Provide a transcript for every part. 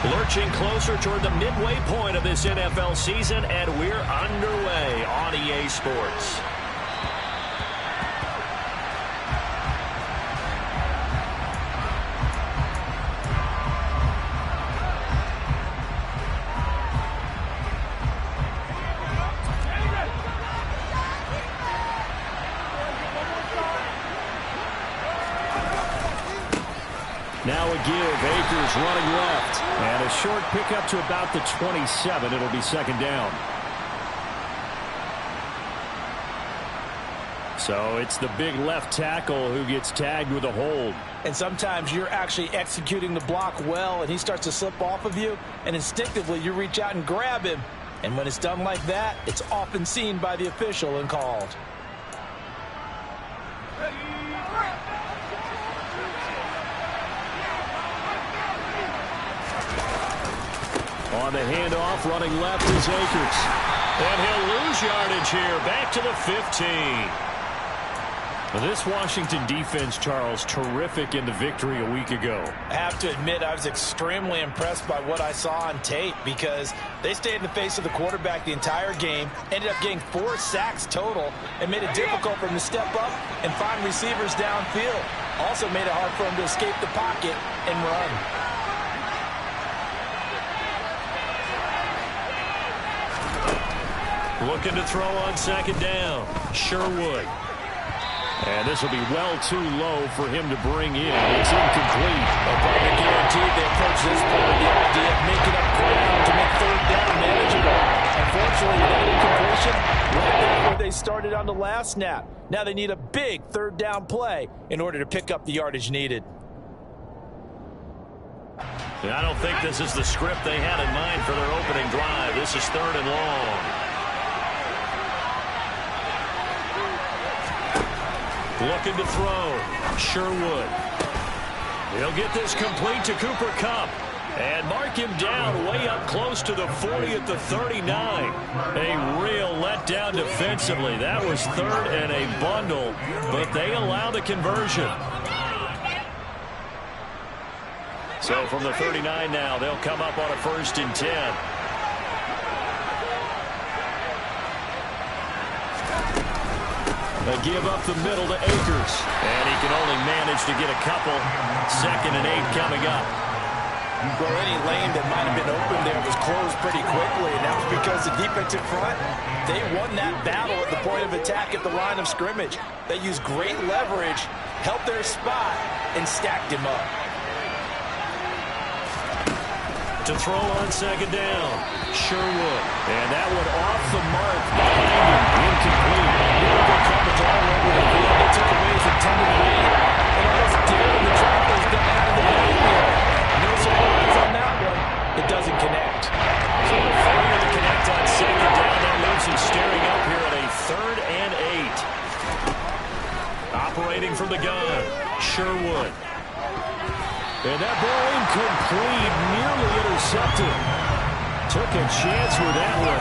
Lurching closer toward the midway point of this NFL season, and we're underway on EA Sports. Now a give. Akers running left. And a short pickup to about the 27. It'll be second down. So it's the big left tackle who gets tagged with a hold. And sometimes you're actually executing the block well, and he starts to slip off of you, and instinctively you reach out and grab him. And when it's done like that, it's often seen by the official and called. On the handoff, running left is Akers. And he'll lose yardage here, back to the 15. This Washington defense, Charles, terrific in the victory a week ago. I have to admit, I was extremely impressed by what I saw on tape because they stayed in the face of the quarterback the entire game, ended up getting 4 sacks total, and made it difficult for him to step up and find receivers downfield. Also made it hard for him to escape the pocket and run. Looking to throw on second down. Sherwood. And this will be well too low for him to bring in. It's incomplete. But guaranteed they approach this point with the idea of making up ground to make third down manageable. Unfortunately, that incompletion right there where they started on the last snap. Now they need a big third down play in order to pick up the yardage needed. I don't think this is the script they had in mind for their opening drive. This is third and long. Looking to throw. Sherwood. He'll get this complete to Cooper Kupp. And mark him down way up close to the 40 at the 39. A real letdown defensively. That was third and a bundle, but they allow the conversion. So from the 39 now, they'll come up on a 1st and 10. A give up the middle to Akers. And he can only manage to get a couple. 2nd and 8 coming up. Well, any lane that might have been open there was closed pretty quickly, and that was because the defensive front, they won that battle at the point of attack at the line of scrimmage. They used great leverage, held their spot, and stacked him up. To throw on second down. Sherwood. And that one off the mark. Incomplete. Miracle coverage all over the field. They took away his intended lead. And almost dared the Travelers to out of the backfield. No surprise on that one. It doesn't connect. So a failure to connect on second down. That leaves him staring up here at a 3rd and 8. Operating from the gun. Sherwood. And that ball incomplete, nearly intercepted. Took a chance with that one.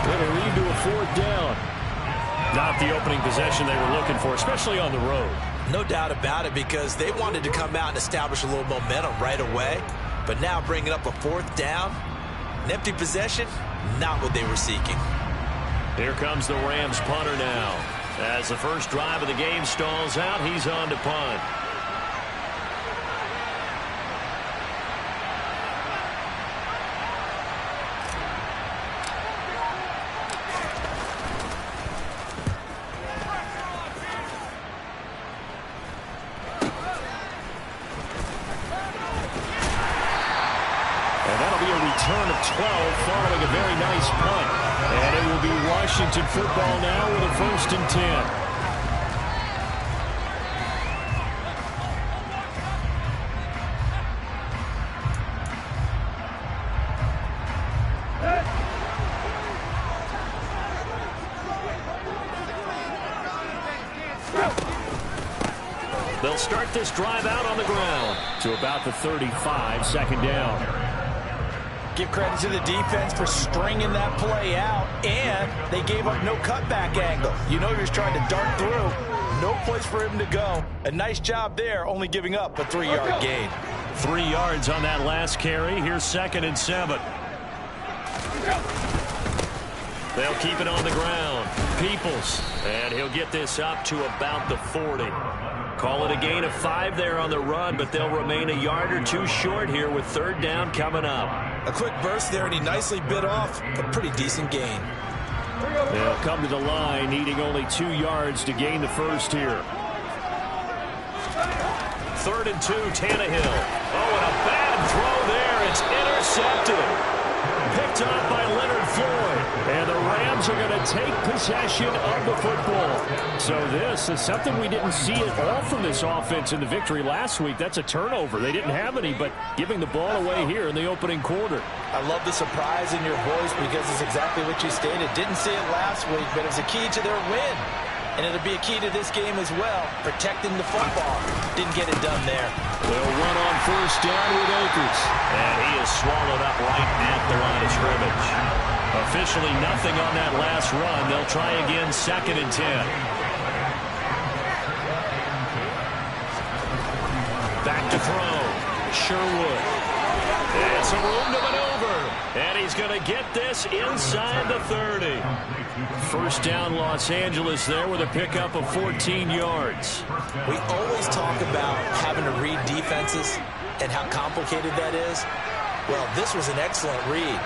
It'll lead to a 4th down. Not the opening possession they were looking for, especially on the road. No doubt about it, because they wanted to come out and establish a little momentum right away. But now bringing up a 4th down, an empty possession, not what they were seeking. Here comes the Rams punter now. As the first drive of the game stalls out, he's on to punt. Return of 12 following a very nice punt. And it will be Washington football now with a 1st and 10. They'll start this drive out on the ground to about the 35, 2nd down. Give credit to the defense for stringing that play out, and they gave up no cutback angle. You know he was trying to dart through. No place for him to go. A nice job there, only giving up a 3-yard gain. 3 yards on that last carry. Here's 2nd and 7. They'll keep it on the ground. Peoples, and he'll get this up to about the 40. Call it a gain of 5 there on the run, but they'll remain a yard or 2 short here with 3rd down coming up. A quick burst there, and he nicely bit off a pretty decent gain. They'll come to the line, needing only 2 yards to gain the first here. 3rd and 2, Tannehill. Oh, and a bad throw there. It's intercepted. Picked off by Leonard Floyd. And the Rams are going to take possession of the football. So this is something we didn't see at all from this offense in the victory last week. That's a turnover. They didn't have any, but giving the ball away here in the opening quarter. I love the surprise in your voice because it's exactly what you stated. Didn't see it last week, but it was a key to their win. And it'll be a key to this game as well, protecting the football. Didn't get it done there. They'll run on 1st down with Akers. And he is swallowed up right at the line of scrimmage. Officially nothing on that last run. They'll try again 2nd and 10. Back to throw. Sherwood. And some room to maneuver. And he's going to get this inside the 30. 1st down Los Angeles there with a pickup of 14 yards. We always talk about having to read defenses and how complicated that is. Well, this was an excellent read.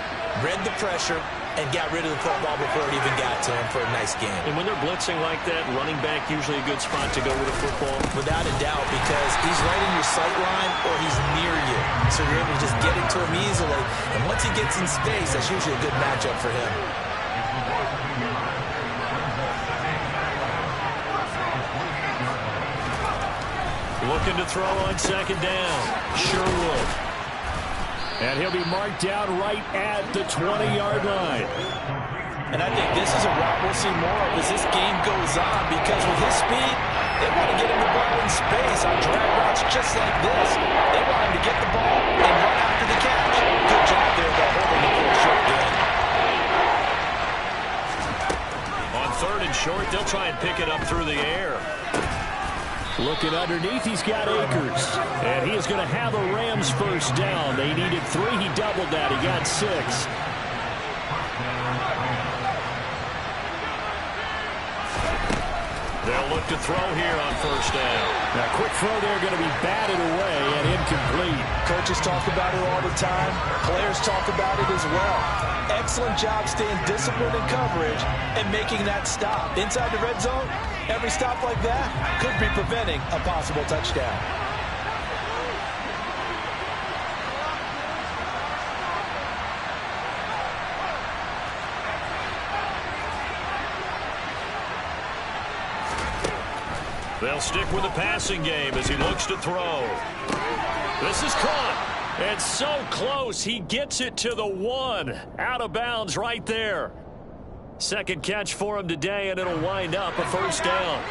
Read the pressure and got rid of the football before it even got to him for a nice game. And when they're blitzing like that, running back usually a good spot to go with the football. Without a doubt, because he's right in your sight line or he's near you. So you're able to just get it to him easily. And once he gets in space, that's usually a good matchup for him. Looking to throw on 2nd down. Sherwood. And he'll be marked down right at the 20-yard line. And I think this is a route we'll see more of as this game goes on, because with his speed, they want to get him the ball in space on drag routes just like this. They want him to get the ball and run after the catch. Good job there by holding the full short game. On 3rd and short, they'll try and pick it up through the air. Looking underneath, he's got Akers. And he is going to have a Rams 1st down. They needed 3. He doubled that. He got 6. They'll look to throw here on 1st down. Now, quick throw there going to be batted away and incomplete. Coaches talk about it all the time. Players talk about it as well. Excellent job staying disciplined in coverage and making that stop. Inside the red zone, every stop like that could be preventing a possible touchdown. They'll stick with the passing game as he looks to throw. This is caught. And so close, he gets it to the 1. Out of bounds right there. 2nd catch for him today, and it'll wind up a 1st down.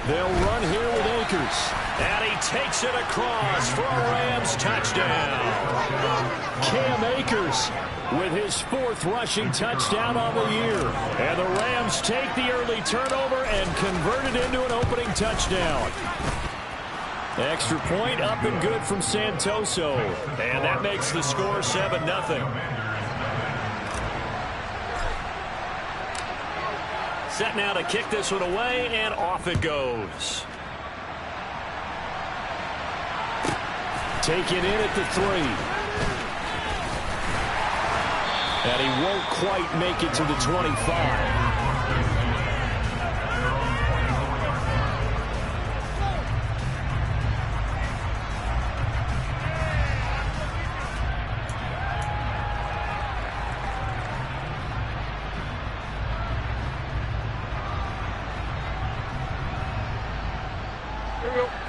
They'll run here with Akers. And he takes it across for a Rams touchdown. Cam Akers with his 4th rushing touchdown on the year. And the Rams take the early turnover and convert it into an opening touchdown. Extra point up and good from Santoso. And that makes the score 7-0. Set now to kick this one away, and off it goes. Taken in at the 3. And he won't quite make it to the 25.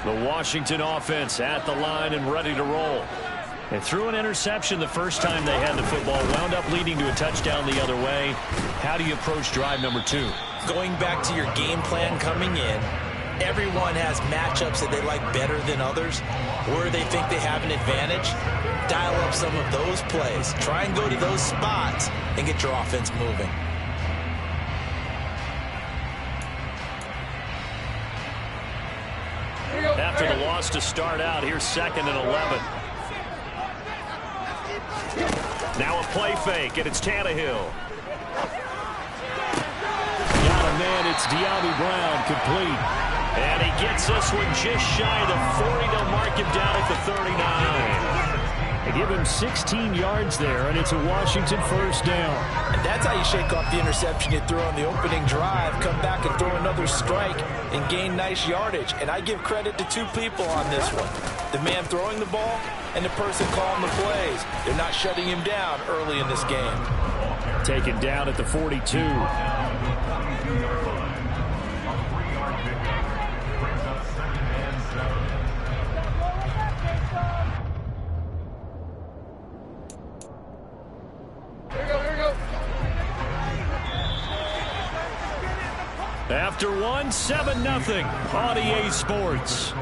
The Washington offense at the line and ready to roll. And threw an interception the first time they had the football, wound up leading to a touchdown the other way. How do you approach drive number 2? Going back to your game plan coming in, everyone has matchups that they like better than others, where they think they have an advantage. Dial up some of those plays. Try and go to those spots and get your offense moving. after the loss to start out. Here's 2nd and 11. Now a play fake, and it's Tannehill. Got a man, it's De'Ami Brown, complete. And he gets this one just shy of the 40. They'll mark him down at the 39. They give him 16 yards there, and it's a Washington first down. And that's how you shake off the interception you threw on the opening drive, come back and throw another strike and gain nice yardage. And I give credit to two people on this one. The man throwing the ball and the person calling the plays. They're not shutting him down early in this game. Taken down at the 42. After one, 7-0 on EA Sports.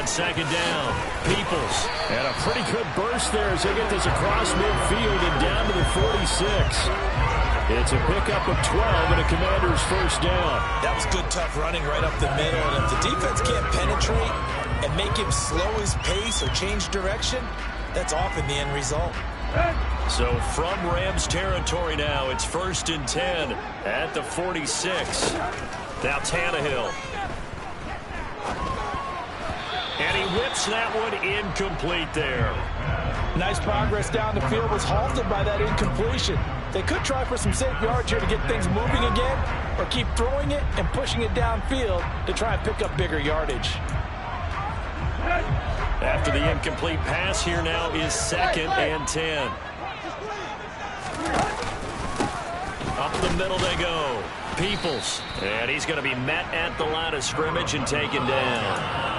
Second down, Peoples. And a pretty good burst there as they get this across midfield and down to the 46. It's a pickup of 12 and a Commander's first down. That was good, tough running right up the middle. And if the defense can't penetrate and make him slow his pace or change direction, that's often the end result. So from Rams territory now, it's 1st and 10 at the 46. Now Tannehill. And he whips that one incomplete there. Nice progress down the field, was halted by that incompletion. They could try for some safe yards here to get things moving again, or keep throwing it and pushing it downfield to try and pick up bigger yardage. After the incomplete pass, here now is 2nd and 10. Up the middle they go. Peoples. And he's going to be met at the line of scrimmage and taken down.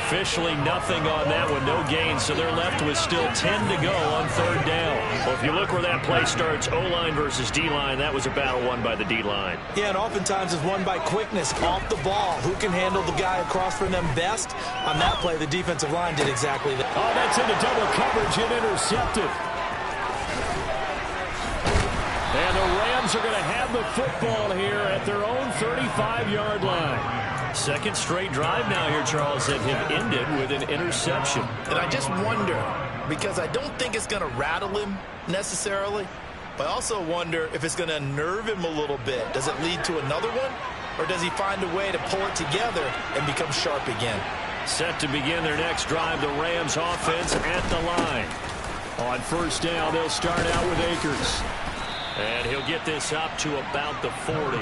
Officially nothing on that one, no gain, so they're left with still 10 to go on 3rd down. Well, if you look where that play starts, O-line versus D-line, that was a battle won by the D-line. Yeah, and oftentimes it's won by quickness off the ball. Who can handle the guy across from them best? On that play, the defensive line did exactly that. Oh, that's into double coverage and intercepted. And the Rams are going to have the football here at their own 35-yard line. Second straight drive now here, Charles, that have ended with an interception. And I just wonder, because I don't think it's going to rattle him necessarily, but I also wonder if it's going to unnerve him a little bit. Does it lead to another one, or does he find a way to pull it together and become sharp again? Set to begin their next drive, the Rams offense at the line. On 1st down, they'll start out with Akers. And he'll get this up to about the 40.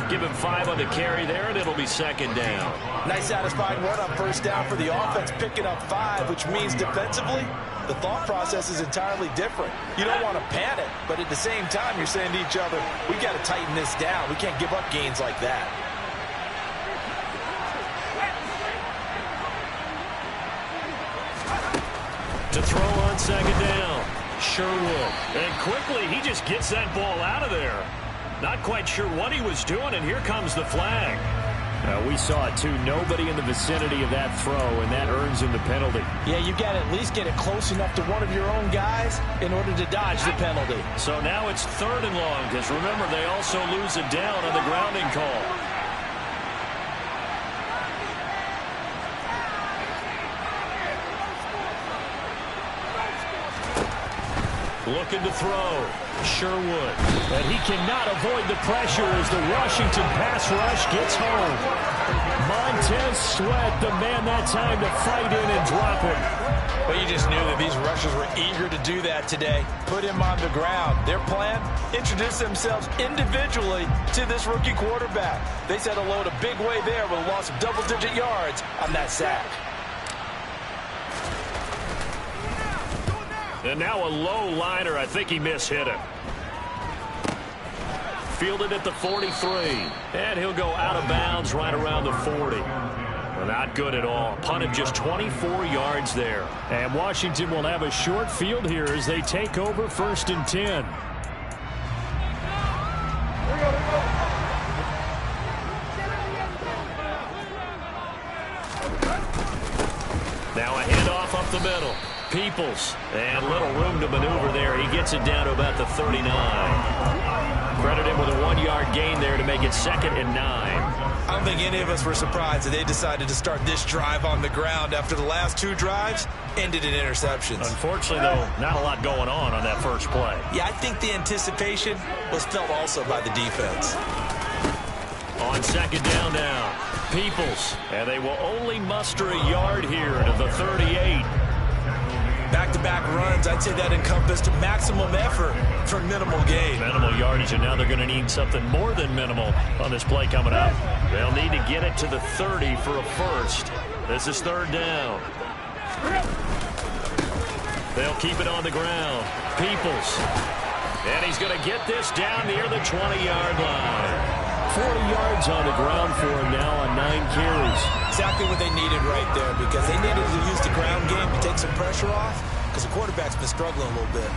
Give him 5 on the carry there, and it'll be 2nd down. Nice satisfying run on 1st down for the offense, picking up 5, which means defensively, the thought process is entirely different. You don't want to panic, but at the same time, you're saying to each other, we got to tighten this down. We can't give up gains like that. To throw on 2nd down, Sherwood. And quickly, he just gets that ball out of there. Not quite sure what he was doing, and here comes the flag. We saw it, too. Nobody in the vicinity of that throw, and that earns him the penalty. Yeah, you got to at least get it close enough to one of your own guys in order to dodge the penalty. So now it's 3rd and long, because remember, they also lose a down on the grounding call. Looking to throw. Sherwood. And he cannot avoid the pressure as the Washington pass rush gets home. Montez Sweat, the man that time to fight in and drop him. Well, you just knew that these rushers were eager to do that today. Put him on the ground. Their plan, introduce themselves individually to this rookie quarterback. They said hello to Big Way there with a loss of double-digit yards on that sack. And now a low liner. I think he mishit it. fielded at the 43. And he'll go out of bounds right around the 40. Well, not good at all. Punted just 24 yards there. And Washington will have a short field here as they take over 1st and 10. Now a handoff up the middle. Peoples, and little room to maneuver there. He gets it down to about the 39. Credit him with a 1-yard gain there to make it 2nd and 9. I don't think any of us were surprised that they decided to start this drive on the ground after the last 2 drives ended in interceptions. Unfortunately, though, not a lot going on that first play. Yeah, I think the anticipation was felt also by the defense. On 2nd down now, Peoples, and they will only muster a yard here to the 38. Back-to-back runs, I'd say that encompassed maximum effort for minimal gain. Minimal yardage, and now they're going to need something more than minimal on this play coming up. They'll need to get it to the 30 for a first. This is 3rd down. They'll keep it on the ground. Peoples. And he's going to get this down near the 20-yard line. 40 yards on the ground for him now on 9 carries. Exactly what they needed right there, because they needed to use the ground game to take some pressure off, because the quarterback's been struggling a little bit.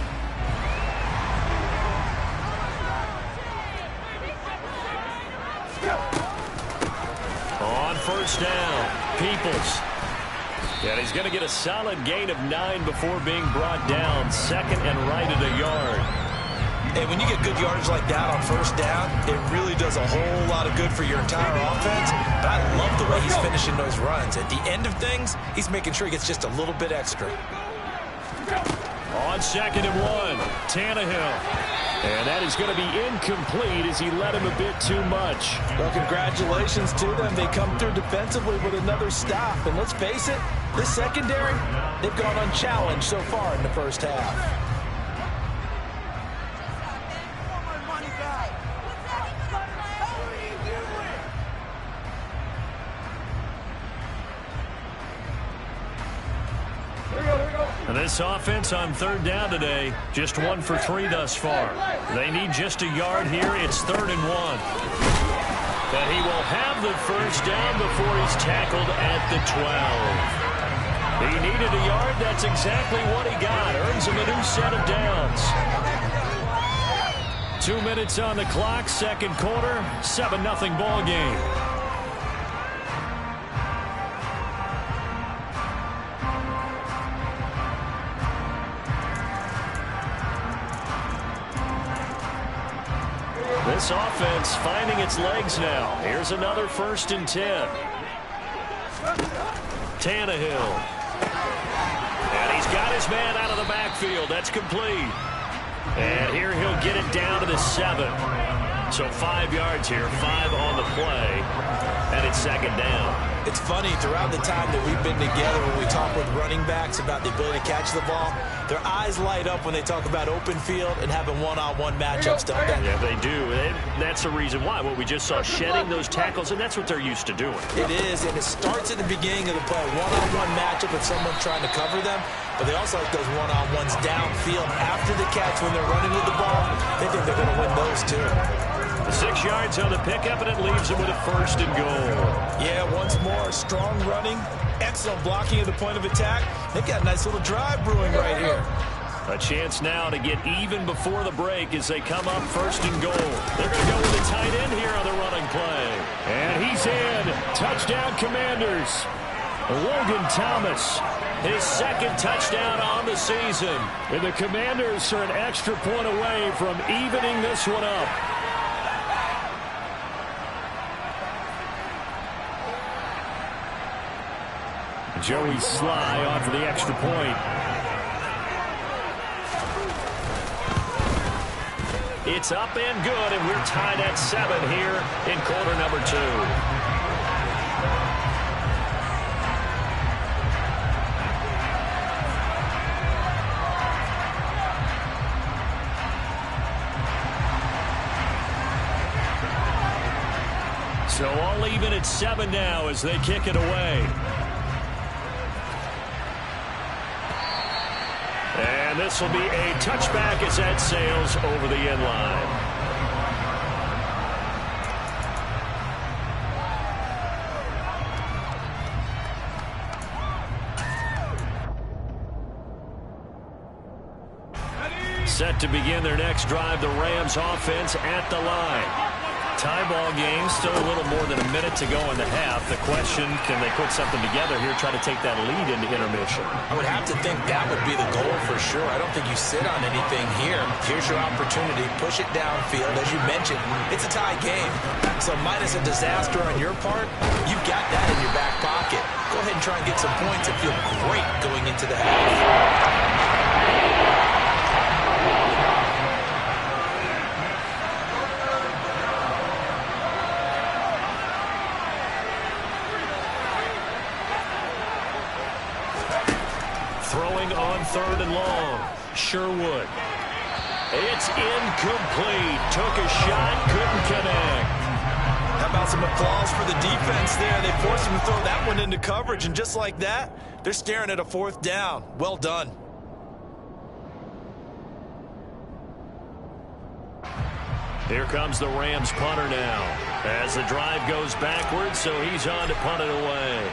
On 1st down, Peoples. And he's going to get a solid gain of 9 before being brought down. 2nd and right at a yard. And when you get good yardage like that on 1st down, it really does a whole lot of good for your entire offense. But I love the way he's finishing those runs. At the end of things, he's making sure he gets just a little bit extra. On 2nd and 1, Tannehill. And that is going to be incomplete as he led him a bit too much. Well, congratulations to them. They come through defensively with another stop. And let's face it, this secondary, they've gone unchallenged so far in the first half. And this offense on 3rd down today, just 1 for 3 thus far. They need just a yard here. It's 3rd and 1. But he will have the 1st down before he's tackled at the 12. He needed a yard. That's exactly what he got. Earns him a new set of downs. 2 minutes on the clock, 2nd quarter, 7-0 ball game. This offense finding its legs now. Here's another 1st and 10. Tannehill. And he's got his man out of the backfield. That's complete. And here he'll get it down to the 7. So 5 yards here, 5 on the play. And it's 2nd down. It's funny, throughout the time that we've been together, when we talk with running backs about the ability to catch the ball, their eyes light up when they talk about open field and having one-on-one matchups, don't they? Yeah, they do. That's the reason why. What we just saw, shedding those tackles, and that's what they're used to doing. It is, and it starts at the beginning of the play. One-on-one matchup with someone trying to cover them, but they also like those one-on-ones downfield after the catch when they're running with the ball. They think they're going to win those, too. 6 yards on the pickup, and it leaves him with a 1st and goal. Yeah, once more, strong running, excellent blocking at the point of attack. They've got a nice little drive brewing right here. A chance now to get even before the break as they come up 1st and goal. They're going to go with a tight end here on the running play. And he's in. Touchdown, Commanders. Logan Thomas. His 2nd touchdown on the season. And the Commanders are an extra point away from evening this one up. Joey Sly on for the extra point. It's up and good, and we're tied at 7 here in quarter number 2. So all even at 7 now as they kick it away. And this will be a touchback as that sails over the end line. Set to begin their next drive, the Rams offense at the line. Tie ball game, still a little more than a minute to go in the half. The question, can they put something together here, try to take that lead into intermission? I would have to think that would be the goal for sure. I don't think you sit on anything here. Here's your opportunity. Push it downfield. As you mentioned, it's a tie game. So minus a disaster on your part, you've got that in your back pocket. Go ahead and try and get some points and feel great going into the half. Throwing on 3rd and long. Sherwood. It's incomplete. Took a shot, couldn't connect. How about some applause for the defense there? They forced him to throw that one into coverage, and just like that, they're staring at a 4th down. Well done. Here comes the Rams punter now. As the drive goes backwards, so he's on to punt it away.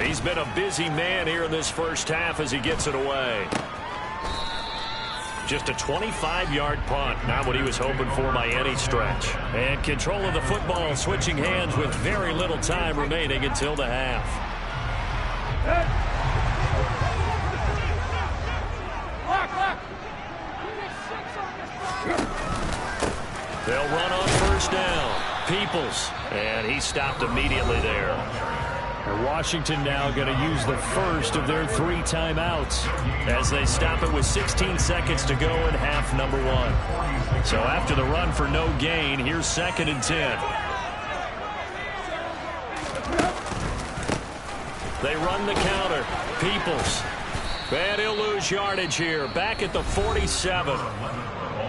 He's been a busy man here in this first half as he gets it away. Just a 25-yard punt, not what he was hoping for by any stretch. And control of the football switching hands with very little time remaining until the half. They'll run on 1st down. Peoples, and he stopped immediately there. Washington now going to use the first of their 3 timeouts as they stop it with 16 seconds to go in half number 1. So after the run for no gain, here's 2nd and 10. They run the counter. Peoples. And he'll lose yardage here. Back at the 47.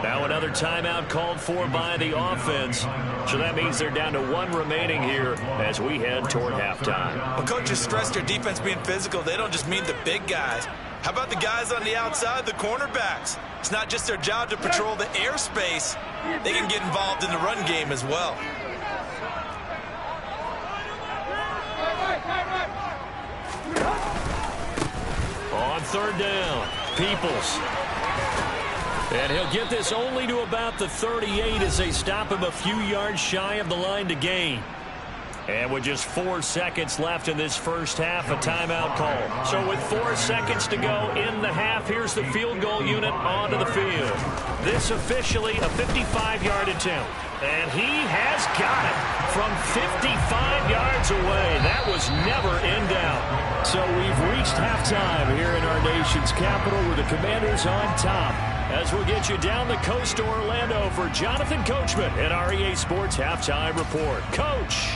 Now another timeout called for by the offense. So that means they're down to 1 remaining here as we head toward halftime. Well, coaches stress their defense being physical. They don't just mean the big guys. How about the guys on the outside, the cornerbacks? It's not just their job to patrol the airspace. They can get involved in the run game as well. On 3rd down, Peoples. And he'll get this only to about the 38 as they stop him a few yards shy of the line to gain. And with just 4 seconds left in this first half, a timeout call. So with 4 seconds to go in the half, here's the field goal unit onto the field. This officially a 55-yard attempt. And he has got it from 55 yards away. That was never in doubt. So we've reached halftime here in our nation's capital with the Commanders on top. As we'll get you down the coast to Orlando for Jonathan Coachman at our EA Sports Halftime Report. Coach.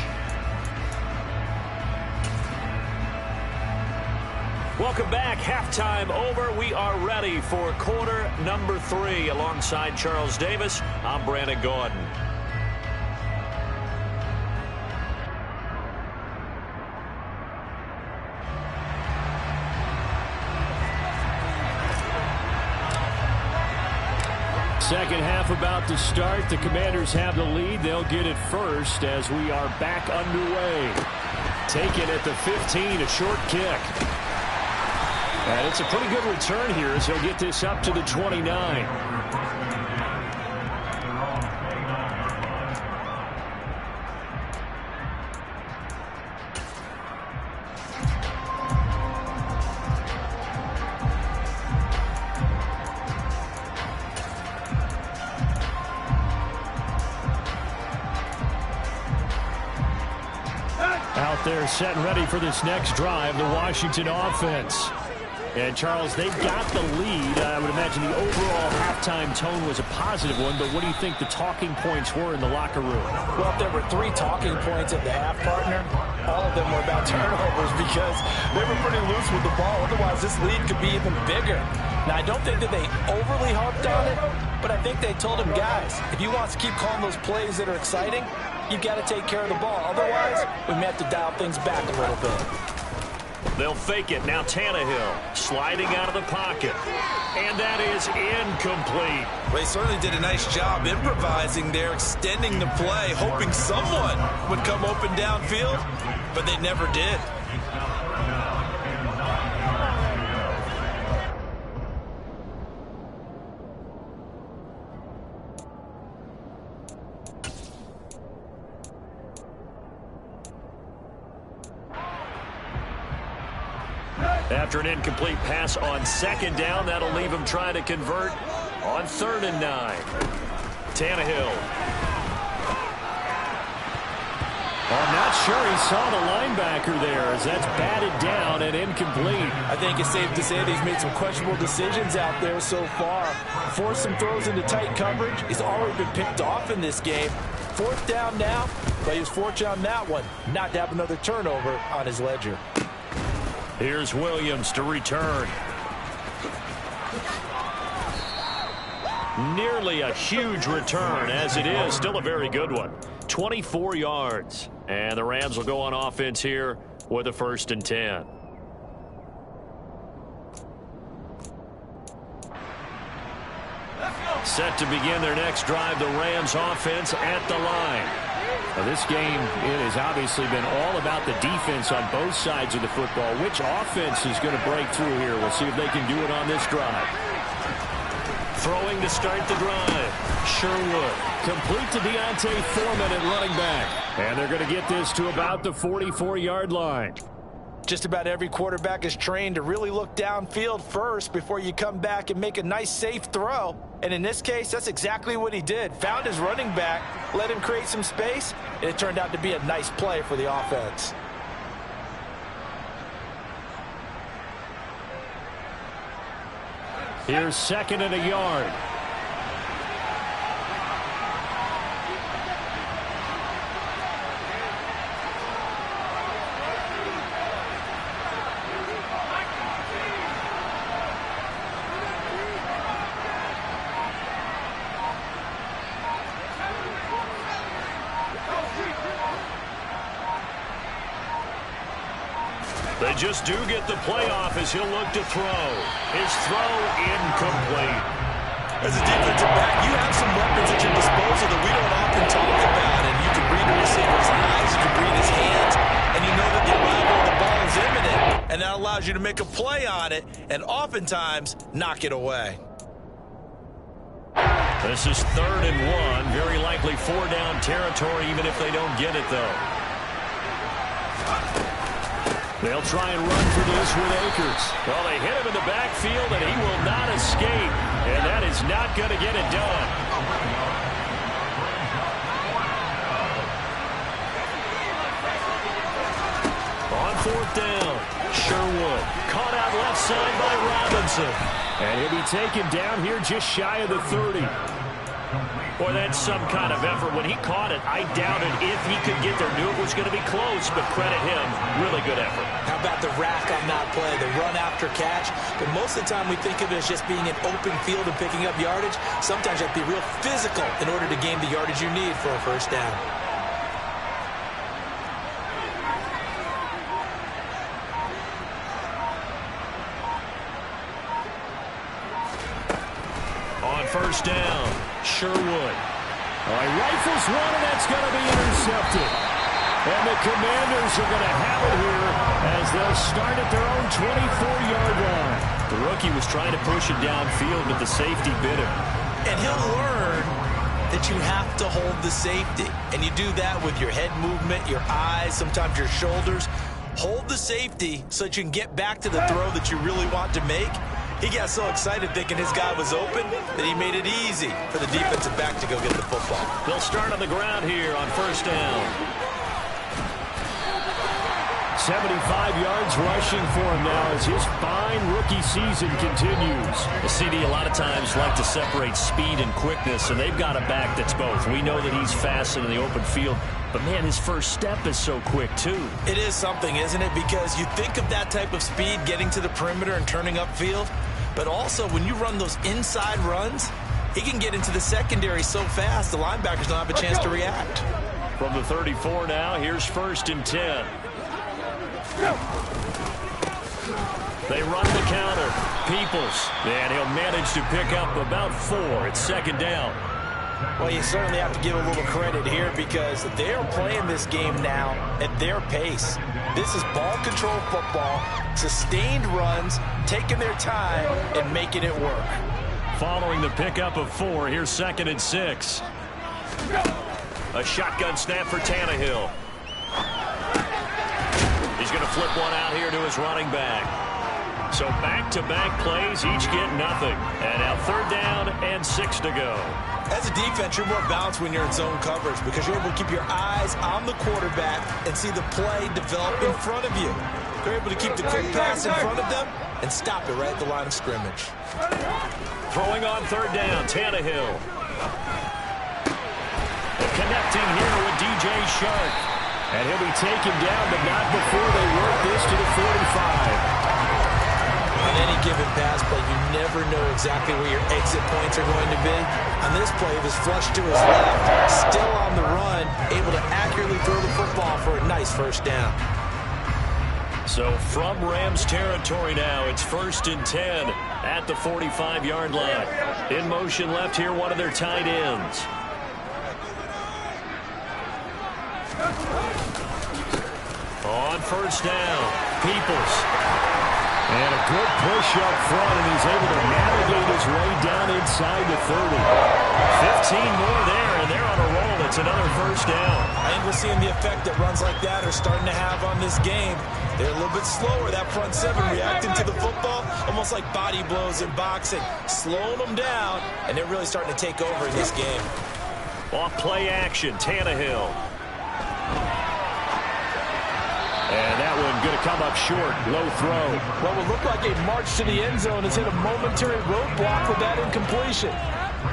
Welcome back. Halftime over. We are ready for quarter number 3. Alongside Charles Davis, I'm Brandon Gordon. Second half about to start. The Commanders have the lead. They'll get it first as we are back underway. Taken at the 15, a short kick. And it's a pretty good return here as he'll get this up to the 29. Out there set and ready for this next drive, the Washington offense. And, Charles, they've got the lead. I would imagine the overall halftime tone was a positive one, but what do you think the talking points were in the locker room? Well, if there were 3 talking points at the half, partner, all of them were about turnovers because they were pretty loose with the ball. Otherwise, this lead could be even bigger. Now, I don't think that they overly harped on it, but I think they told him, guys, if you want to keep calling those plays that are exciting, you've got to take care of the ball. Otherwise, we may have to dial things back a little bit. They'll fake it. Now Tannehill sliding out of the pocket. And that is incomplete. Well, he certainly did a nice job improvising there, extending the play, hoping someone would come open downfield, but they never did. After an incomplete pass on second down, that'll leave him trying to convert on 3rd and 9. Tannehill. I'm not sure he saw the linebacker there as that's batted down and incomplete. I think it's safe to say that he's made some questionable decisions out there so far. Forced some throws into tight coverage. He's already been picked off in this game. 4th down now, but he was fortunate on that one not to have another turnover on his ledger. Here's Williams to return. Nearly a huge return, as it is. Still a very good one. 24 yards. And the Rams will go on offense here with a 1st and 10. Set to begin their next drive, the Rams offense at the line. Well, this game, it has obviously been all about the defense on both sides of the football. Which offense is going to break through here? We'll see if they can do it on this drive. Throwing to start the drive. Sherwood. Complete to Deontay Foreman at running back. And they're going to get this to about the 44-yard line. Just about every quarterback is trained to really look downfield first before you come back and make a nice, safe throw. And in this case, that's exactly what he did. Found his running back, let him create some space, and it turned out to be a nice play for the offense. Here's 2nd and a yard. They just do get the playoff as he'll look to throw. His throw incomplete. As a defensive back, you have some weapons at your disposal that we don't often talk about. And you can read a receiver's eyes, you can read his hands, and you know that the arrival of the ball is imminent. And that allows you to make a play on it and oftentimes knock it away. This is 3rd and 1. Very likely 4-down territory, even if they don't get it, though. They'll try and run for this with Akers. Well, they hit him in the backfield, and he will not escape. And that is not going to get it done. On 4th down, Sherwood. Caught out left side by Robinson. And he'll be taken down here just shy of the 30. Boy, that's some kind of effort. When he caught it, I doubted if he could get there. Knew it was going to be close, but credit him. Really good effort. How about the rack on that play, the run after catch? But most of the time we think of it as just being an open field and picking up yardage. Sometimes you have to be real physical in order to gain the yardage you need for a 1st down. On 1st down, Sherwood. He rifles one, and that's going to be intercepted. And the Commanders are going to have it here as they'll start at their own 24-yard line. The rookie was trying to push it downfield, but the safety bit him. And he'll learn that you have to hold the safety. And you do that with your head movement, your eyes, sometimes your shoulders. Hold the safety so that you can get back to the throw that you really want to make. He got so excited thinking his guy was open that he made it easy for the defensive back to go get the football. They'll start on the ground here on 1st down. 75 yards rushing for him now as his fine rookie season continues. The CD a lot of times like to separate speed and quickness, and they've got a back that's both. We know that he's fast in the open field, but, man, his first step is so quick, too. It is something, isn't it? Because you think of that type of speed getting to the perimeter and turning upfield, but also when you run those inside runs, he can get into the secondary so fast the linebackers don't have a chance to react. From the 34 now, here's 1st and 10. They run the counter. Peoples, and he'll manage to pick up about 4. It's 2nd down. Well, you certainly have to give a little credit here because they're playing this game now at their pace. This is ball control football, sustained runs, taking their time and making it work. Following the pickup of 4, here's 2nd and 6. A shotgun snap for Tannehill. He's going to flip one out here to his running back. So back-to-back plays, each get nothing. And now 3rd down and 6 to go. As a defense, you're more balanced when you're in zone coverage because you're able to keep your eyes on the quarterback and see the play develop in front of you. You're able to keep the quick pass in front of them and stop it right at the line of scrimmage. Throwing on 3rd down, Tannehill. Connecting here with DJ Shark. And he'll be taken down, but not before they work this to the 45. On any given pass play, you never know exactly where your exit points are going to be. On this play, it was flushed to his left, still on the run, able to accurately throw the football for a nice 1st down. So from Rams territory now, it's 1st and 10 at the 45-yard line. In motion left here, one of their tight ends. On 1st down, Peoples. And a good push up front, and he's able to navigate his way down inside the 30. 15 more there, and they're on a roll. It's another 1st down. I think we're seeing the effect that runs like that are starting to have on this game. They're a little bit slower, that front 7, reacting to the football, almost like body blows in boxing, slowing them down, and they're really starting to take over in this game. Off play action, Tannehill. And that one going to come up short. Low throw. What would look like a march to the end zone has hit a momentary roadblock with that incompletion.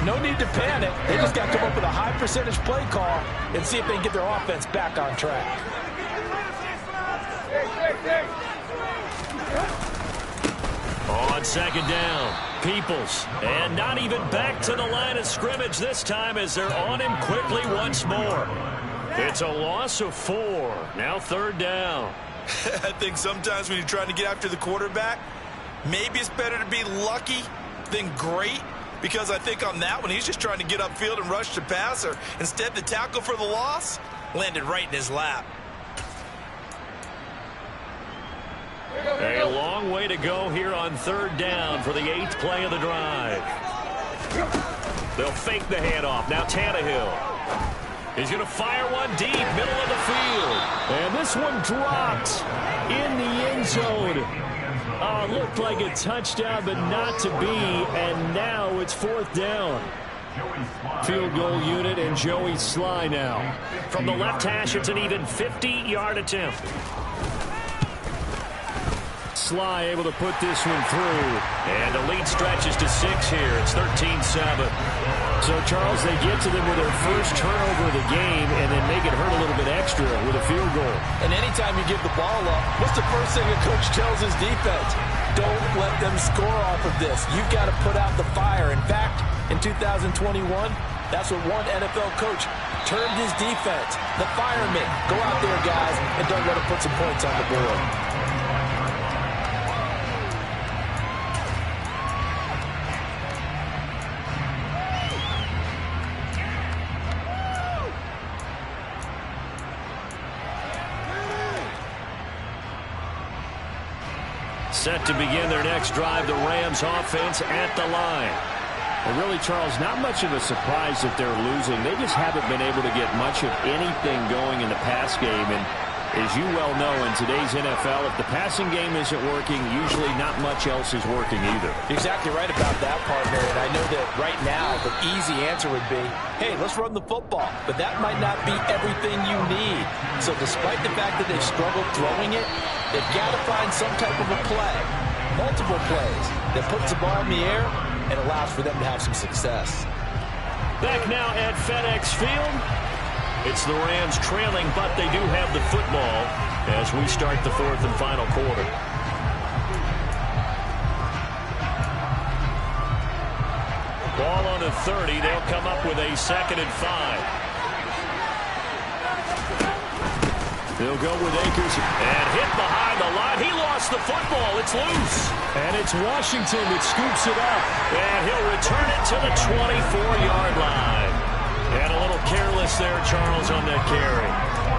No need to panic. They just got to come up with a high percentage play call and see if they can get their offense back on track. On 2nd down, Peoples. And not even back to the line of scrimmage this time as they're on him quickly once more. It's a loss of 4. Now 3rd down. I think sometimes when you're trying to get after the quarterback, maybe it's better to be lucky than great, because I think on that one, he's just trying to get upfield and rush the passer. Instead, the tackle for the loss landed right in his lap. A long way to go here on 3rd down for the 8th play of the drive. They'll fake the handoff. Now Tannehill. He's going to fire one deep, middle of the field. And this one dropped in the end zone. Looked like a touchdown, but not to be. And now it's 4th down. Field goal unit and Joey Sly now. From the left hash, it's an even 50-yard attempt. Sly able to put this one through. And the lead stretches to 6 here. It's 13-7. So, Charles, they get to them with their first turnover of the game and then make it hurt a little bit extra with a field goal. And anytime you give the ball up, what's the first thing a coach tells his defense? Don't let them score off of this. You've got to put out the fire. In fact, in 2021, that's what one NFL coach termed his defense. The firemen. Go out there, guys, and don't let them put some points on the board. Set to begin their next drive, the Rams offense at the line. Well, really, Charles, not much of a surprise that they're losing. They just haven't been able to get much of anything going in the pass game. And as you well know, in today's NFL, if the passing game isn't working, usually not much else is working either. You're exactly right about that, partner. And I know that right now the easy answer would be, hey, let's run the football. But that might not be everything you need. So despite the fact that they've struggled throwing it, they've got to find some type of a play, multiple plays, that puts the ball in the air and allows for them to have some success. Back now at FedEx Field. It's the Rams trailing, but they do have the football as we start the 4th and final quarter. Ball on the 30. They'll come up with a 2nd and 5. They'll go with Akers. And hit behind the line. He lost the football. It's loose. And it's Washington that scoops it up. And he'll return it to the 24-yard line. And a little careless there, Charles, on that carry.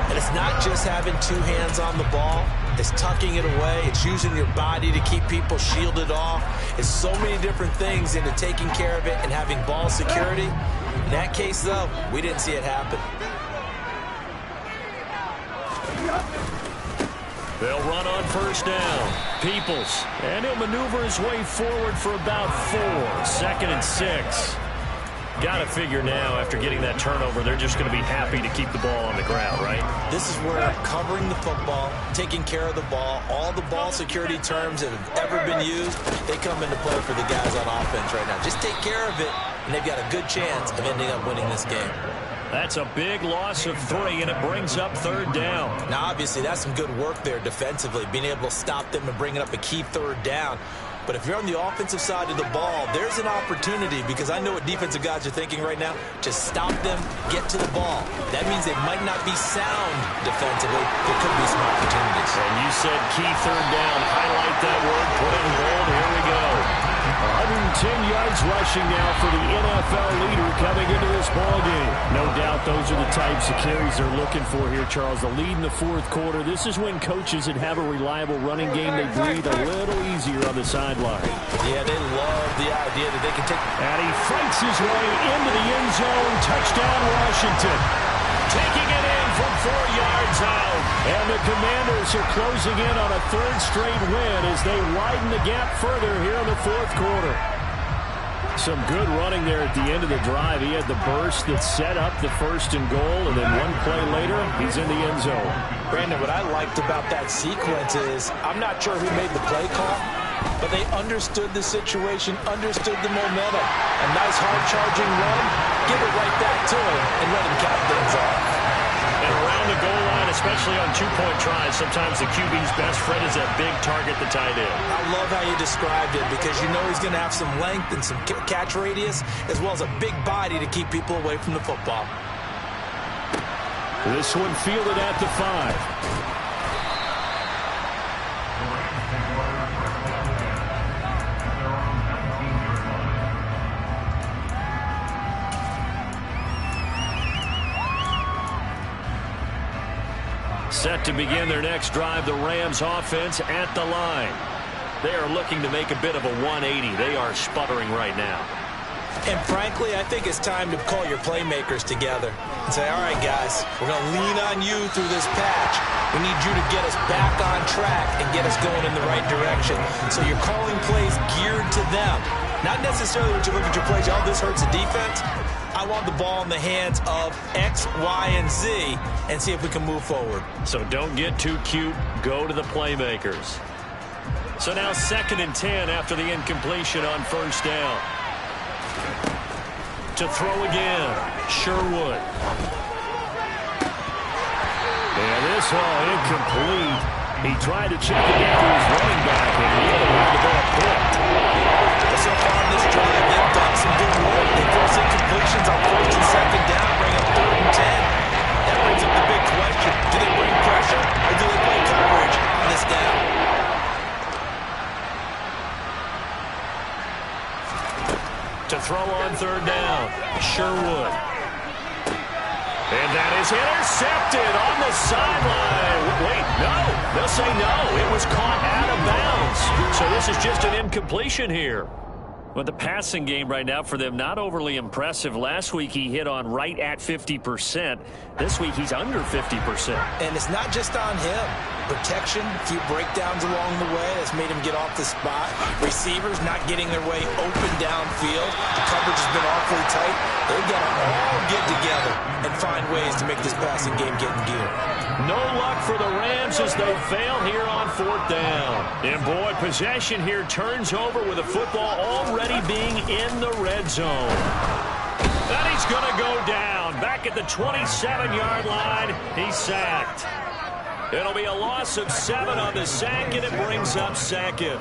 And it's not just having 2 hands on the ball. It's tucking it away. It's using your body to keep people shielded off. It's so many different things into taking care of it and having ball security. In that case, though, we didn't see it happen. They'll run on first down. Peoples. And he'll maneuver his way forward for about 4. 2nd and 6. Got to figure now, after getting that turnover, they're just going to be happy to keep the ball on the ground, right? This is where covering the football, taking care of the ball, all the ball security terms that have ever been used, they come into play for the guys on offense right now. Just take care of it, and they've got a good chance of ending up winning this game. That's a big loss of 3, and it brings up 3rd down. Now, obviously, that's some good work there defensively, being able to stop them and bringing up a key 3rd down. But if you're on the offensive side of the ball, there's an opportunity, because I know what defensive guys are thinking right now. Just stop them, get to the ball. That means they might not be sound defensively. There could be some opportunities. And you said key 3rd down. Highlight that word. Put it in bold. Here we go. 110 yards rushing now for the NFL leader coming into this ballgame. No doubt those are the types of carries they're looking for here, Charles. The lead in the 4th quarter. This is when coaches that have a reliable running game, they breathe a little easier on the sideline. Yeah, they love the idea that they can take. And he fights his way into the end zone. Touchdown, Washington. Taking it in from 4 yards out. And the Commanders are closing in on a 3rd straight win as they widen the gap further here in the 4th quarter. Some good running there at the end of the drive. He had the burst that set up the 1st and goal, and then one play later, he's in the end zone. Brandon, what I liked about that sequence is, I'm not sure who made the play call, but they understood the situation, understood the momentum. A nice hard-charging run, give it right back to him, and let him cap things off. And around the goal line, especially on 2-point tries, sometimes the QB's best friend is that big target, the tight end. I love how you described it, because you know he's going to have some length and some catch radius, as well as a big body to keep people away from the football. This one fielded at the 5. Set to begin their next drive, the Rams offense at the line. They are looking to make a bit of a 180. They are sputtering right now. And frankly, I think it's time to call your playmakers together and say, all right, guys, we're going to lean on you through this patch. We need you to get us back on track and get us going in the right direction. So you're calling plays geared to them. Not necessarily when you look at your plays, oh, this hurts the defense. I want the ball in the hands of X, Y, and Z and see if we can move forward. So don't get too cute. Go to the playmakers. So now 2nd and 10 after the incompletion on 1st down. To throw again, Sherwood. And this all incomplete. He tried to check it into his running back, and he had the ball picked. So far in this drive, they've done some good work. They force incompletions on 1st and 2nd down, bring up 3rd and 10. That brings up the big question. Do they bring pressure, or do they play coverage on this down? To throw on 3rd down, Sherwood. And that is intercepted on the sideline. Wait, no. They'll say no. It was caught out of bounds. So this is just an incompletion here. But the passing game right now for them, not overly impressive. Last week he hit on right at 50%. This week he's under 50%. And it's not just on him. Protection, a few breakdowns along the way that's made him get off the spot. Receivers not getting their way open downfield. The coverage has been awfully tight. They've got to all get together and find ways to make this passing game get in gear. No luck for the Rams as they fail here on 4th down. And boy, possession here turns over with the football already being in the red zone. And he's going to go down. Back at the 27-yard line, he's sacked. It'll be a loss of 7 on the sack, and it brings up 2nd.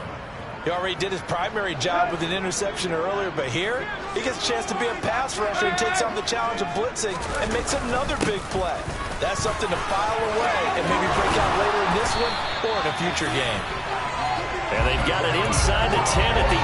He already did his primary job with an interception earlier, but here he gets a chance to be a pass rusher and takes on the challenge of blitzing and makes another big play. That's something to file away and maybe break out later in this one or in a future game. And they've got it inside the 10 at the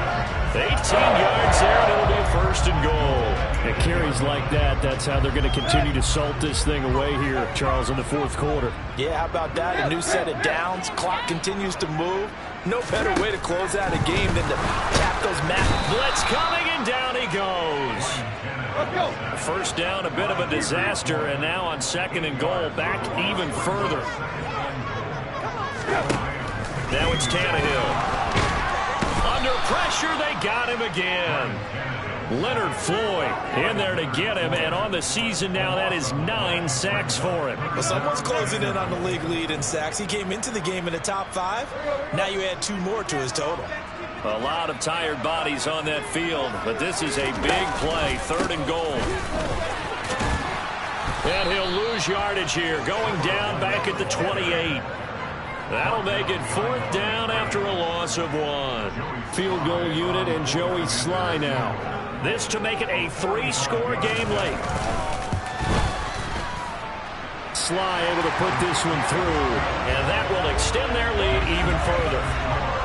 8. 18 yards there, and it'll be 1st and goal. And carries like that, that's how they're going to continue to salt this thing away here, Charles, in the 4th quarter. Yeah, how about that? A new set of downs. Clock continues to move. No better way to close out a game than to tap those blitz coming, and down he goes. Let's go. 1st down, a bit of a disaster, and now on 2nd and goal, back even further. Now it's Tannehill. Under pressure, they got him again. Leonard Floyd in there to get him, and on the season now, that is 9 sacks for him. Well, someone's closing in on the league lead in sacks. He came into the game in the top 5. Now you add 2 more to his total. A lot of tired bodies on that field, but this is a big play, 3rd and goal. And he'll lose yardage here, going down back at the 28. That'll make it 4th down after a loss of 1. Field goal unit and Joey Sly now. This to make it a 3-score game late. Sly able to put this one through, and that will extend their lead even further.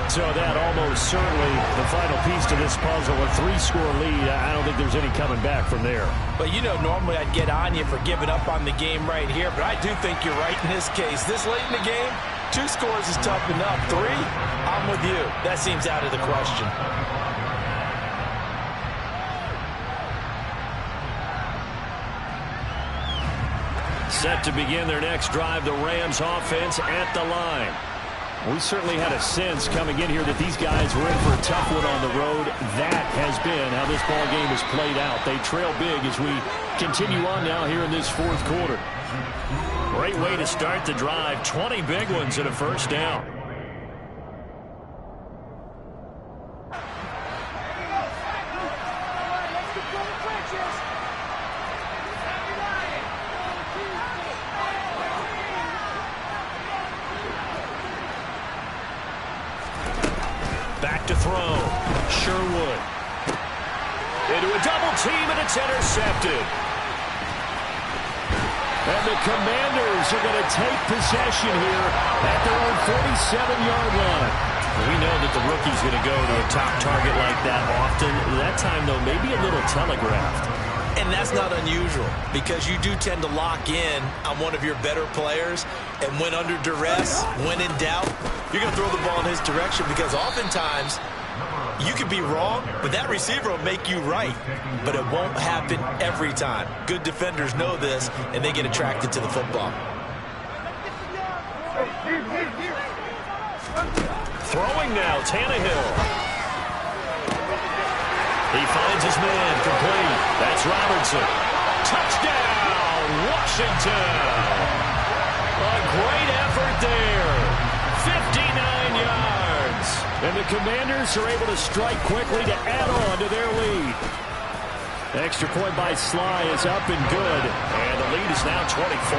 So that almost certainly the final piece to this puzzle, a 3-score lead. I don't think there's any coming back from there. But, you know, normally I'd get on you for giving up on the game right here, but I do think you're right in this case. This late in the game, 2 scores is tough enough. 3, I'm with you. That seems out of the question. Set to begin their next drive, the Rams offense at the line. We certainly had a sense coming in here that these guys were in for a tough one on the road. That has been how this ball game has played out. They trail big as we continue on now here in this 4th quarter. Great way to start the drive. 20 big ones and a 1st down. Back to throw. Sherwood. Into a double team, and it's intercepted. And the Commanders are going to take possession here at their own 47-yard line. We know that the rookie's going to go to a top target like that often. That time, though, maybe a little telegraphed. And that's not unusual because you do tend to lock in on one of your better players, and when under duress, when in doubt, you're going to throw the ball in his direction because oftentimes you could be wrong, but that receiver will make you right. But it won't happen every time. Good defenders know this, and they get attracted to the football. Throwing now, Tannehill. He finds his man complete. That's Robertson. Touchdown, Washington. A great effort there. 59 yards. And the Commanders are able to strike quickly to add on to their lead. Extra point by Sly is up and good. And the lead is now 24.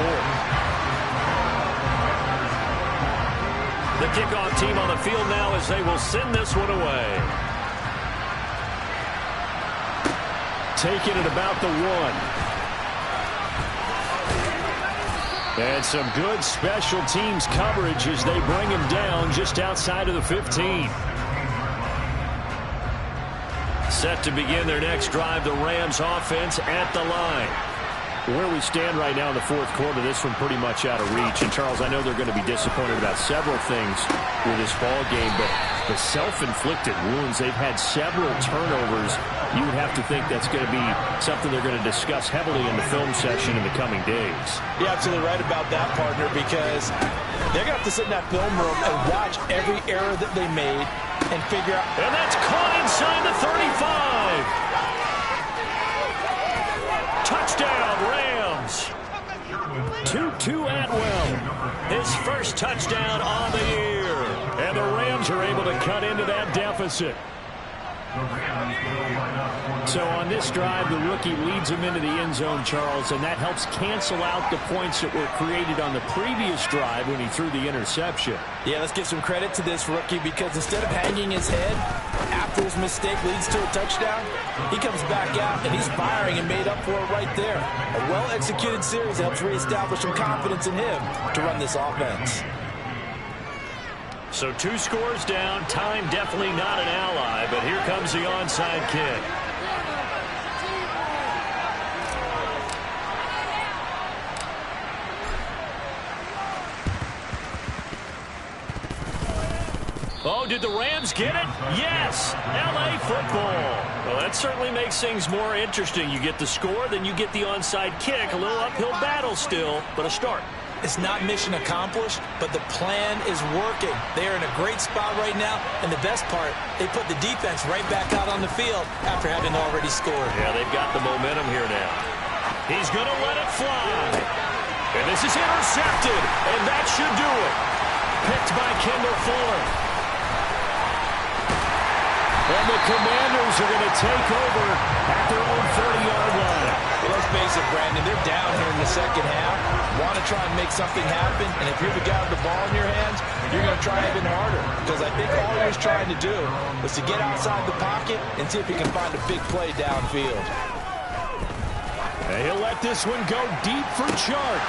The kickoff team on the field now as they will send this one away. Taking it about the 1. And some good special teams coverage as they bring him down just outside of the 15. Set to begin their next drive, the Rams offense at the line. Where we stand right now in the 4th quarter, this one pretty much out of reach. And, Charles, I know they're going to be disappointed about several things with this ball game, but the self-inflicted wounds, they've had several turnovers. You would have to think that's going to be something they're going to discuss heavily in the film session in the coming days. You're absolutely right about that, partner, because they're going to have to sit in that film room and watch every error that they made and figure out. And that's caught inside the 35. Touchdown, Rams. Tutu Atwell, his first touchdown on the year. And the Rams are able to cut into that deficit. So on this drive, the rookie leads him into the end zone, Charles, and that helps cancel out the points that were created on the previous drive when he threw the interception. Yeah, let's give some credit to this rookie because instead of hanging his head after his mistake leads to a touchdown, he comes back out and he's firing and made up for it right there. A well-executed series helps reestablish some confidence in him to run this offense. So 2 scores down, time definitely not an ally, but here comes the onside kick. Oh, did the Rams get it? Yes! L.A. football. Well, that certainly makes things more interesting. You get the score, then you get the onside kick. A little uphill battle still, but a start. It's not mission accomplished, but the plan is working. They are in a great spot right now, and the best part, they put the defense right back out on the field after having already scored. Yeah, they've got the momentum here now. He's going to let it fly. And this is intercepted, and that should do it. Picked by Kendall Fuller. And the Commanders are going to take over at their own 30-yard line. Well, let's face it, Brandon, they're down here in the second half. Want to try and make something happen, and if you're the guy with the ball in your hands, you're going to try even harder. Because I think all he was trying to do was to get outside the pocket and see if he can find a big play downfield. And he'll let this one go deep for Chark.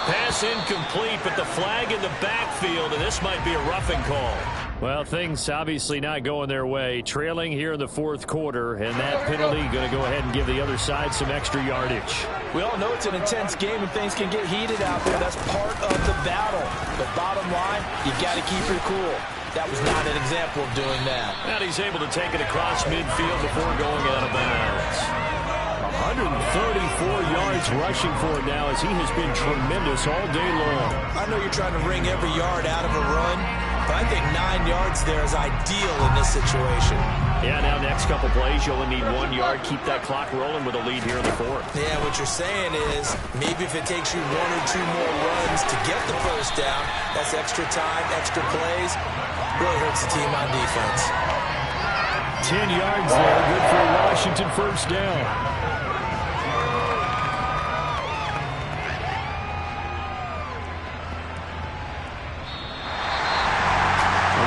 Pass incomplete, but the flag in the backfield, and this might be a roughing call. Well, things obviously not going their way. Trailing here in the fourth quarter, and that penalty going to go ahead and give the other side some extra yardage. We all know it's an intense game and things can get heated out there. That's part of the battle. But bottom line, you got to keep your cool. That was not an example of doing that. And he's able to take it across midfield before going out of bounds. 134 yards rushing for him now as he has been tremendous all day long. I know you're trying to wring every yard out of a run, but I think 9 yards there is ideal in this situation. Yeah, now next couple plays, you only need 1 yard. Keep that clock rolling with a lead here in the fourth. Yeah, what you're saying is maybe if it takes you 1 or 2 more runs to get the first down, that's extra time, extra plays, really hurts the team on defense. 10 yards there, good for Washington first down.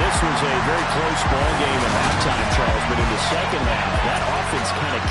This was a very close ball game at halftime, Charles, but in the second half, that offense kind of